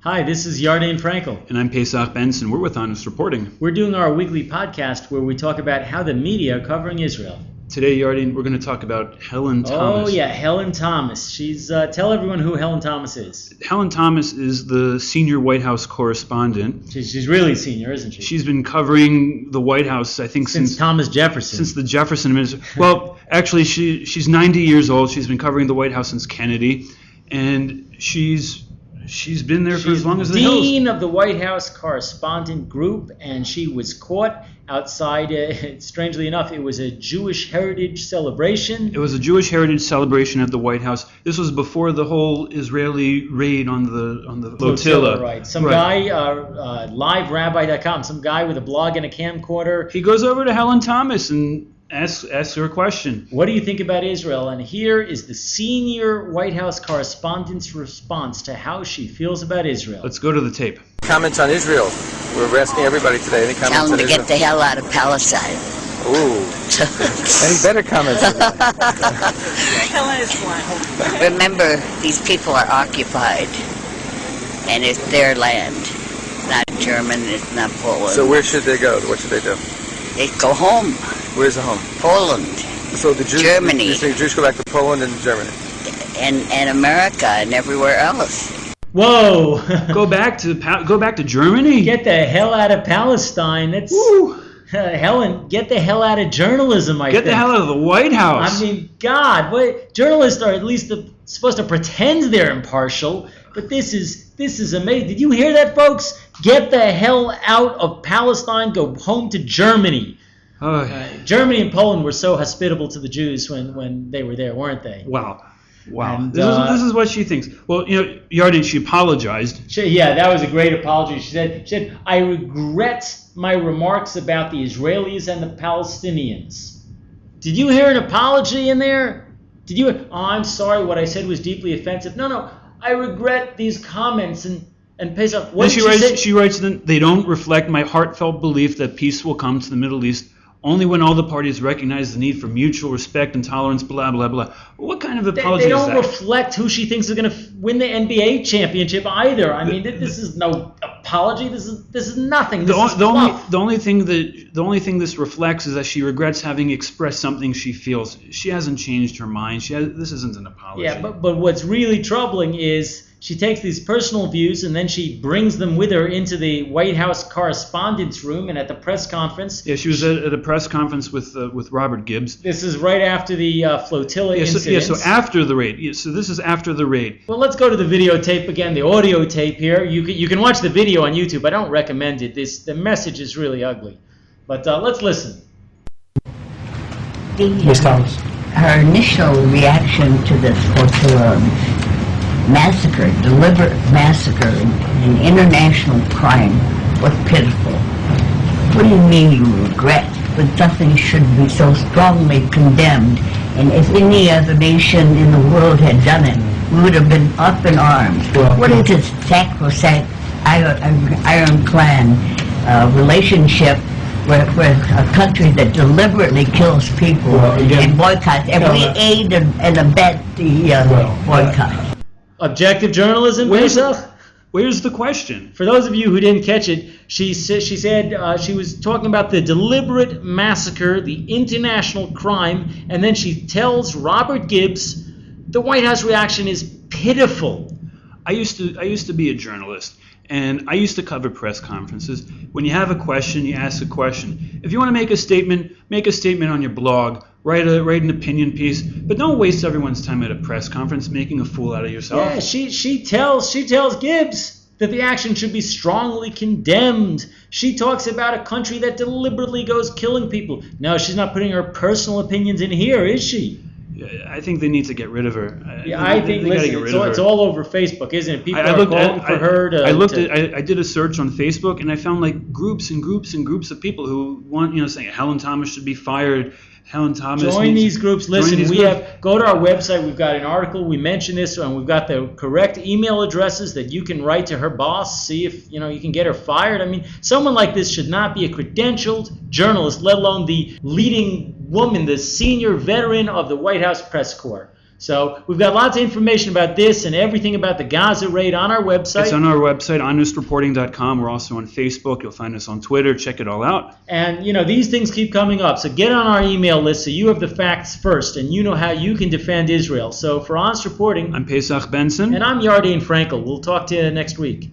Hi, this is Yarden and Frankel. And I'm Pesach Benson. We're with Honest Reporting. We're doing our weekly podcast where we talk about how the media are covering Israel. Today, Yarden, we're going to talk about Helen Thomas. Oh, yeah, Helen Thomas. She's tell everyone who Helen Thomas is. Helen Thomas is the senior White House correspondent. She's really senior, isn't she? She's been covering the White House, I think, since Thomas Jefferson. Since the Jefferson administration. Well, actually, she's 90 years old. She's been covering the White House since Kennedy, and she's been there for as long as the hills. She's dean of the White House correspondent group, and she was caught outside. Strangely enough, it was a Jewish heritage celebration. It was a Jewish heritage celebration at the White House. This was before the whole Israeli raid on the flotilla. Right. Some guy, liverabbi.com, some guy with a blog and a camcorder. He goes over to Helen Thomas and asks her a question. What do you think about Israel? And here is the senior White House correspondent's response to how she feels about Israel. Let's go to the tape. Comments on Israel. We're asking everybody today. Any comments Tell them on to Israel? get the hell out of Palestine. Ooh. Any better comments? Helen is one. Remember, these people are occupied, and it's their land. It's not German, it's not Poland. So where should they go? What should they do? They go home. Where's the home? Poland. So the Jews, Germany. You think Jews go back to Poland and Germany? And America and everywhere else. Whoa! Go back to Germany? Get the hell out of Palestine. That's Helen. Get the hell out of journalism. Get the hell out of the White House. I mean, God, journalists are at least supposed to pretend they're impartial, but this is amazing. Did you hear that, folks? Get the hell out of Palestine. Go home to Germany. Germany and Poland were so hospitable to the Jews when they were there, weren't they? Wow. And, this is what she thinks. Well, Yarden, she apologized. That was a great apology. She said, I regret my remarks about the Israelis and the Palestinians. Did you hear an apology in there? I'm sorry, what I said was deeply offensive. No, I regret these comments and Pesach. What She writes, they don't reflect my heartfelt belief that peace will come to the Middle East only when all the parties recognize the need for mutual respect and tolerance, blah, blah, blah. What kind of apology is that? They don't reflect who she thinks is going to win the NBA championship either. I mean, this is no apology. This is nothing. The only thing this reflects is that she regrets having expressed something she feels. She hasn't changed her mind. This isn't an apology. Yeah, but what's really troubling is she takes these personal views and then she brings them with her into the White House correspondence room and at the press conference. Yeah, she was at a press conference with Robert Gibbs. This is right after the flotilla incident. So after the raid. So this is after the raid. Well, let's go to the videotape again, the audio tape here. You can watch the video on YouTube. I don't recommend it. The message is really ugly. But let's listen. Ms. Thomas. Her initial reaction to this flotilla massacre, deliberate massacre, an international crime, was pitiful. What do you mean you regret when something should be so strongly condemned? And if any other nation in the world had done it, we would have been up in arms. What is this sacrosanct, ironclad relationship with a country that deliberately kills people and boycotts, and we aid and abet the boycott? Objective journalism, Pesach? Where's the question? For those of you who didn't catch it, she said she was talking about the deliberate massacre, the international crime, and then she tells Robert Gibbs the White House reaction is pitiful. I used to be a journalist, and I used to cover press conferences. When you have a question, you ask a question. If you want to make a statement on your blog. Write an opinion piece, but don't waste everyone's time at a press conference making a fool out of yourself. Yeah, she tells Gibbs that the action should be strongly condemned. She talks about a country that deliberately goes killing people. No, she's not putting her personal opinions in here, is she? I think they need to get rid of her. I think it's all over Facebook, isn't it? People are calling for her to. I did a search on Facebook and I found like groups and groups and groups of people who want, saying Helen Thomas should be fired. Helen Thomas. Join these groups. Listen, go to our website. We've got an article. We mentioned this, and we've got the correct email addresses that you can write to her boss. See if you can get her fired. I mean, someone like this should not be a credentialed journalist, let alone the leading woman, the senior veteran of the White House press corps. So we've got lots of information about this and everything about the Gaza raid on our website. It's on our website, HonestReporting.com. We're also on Facebook. You'll find us on Twitter. Check it all out. And, these things keep coming up. So get on our email list so you have the facts first and you know how you can defend Israel. So for Honest Reporting, I'm Pesach Benson. and I'm Yarden Frankel. We'll talk to you next week.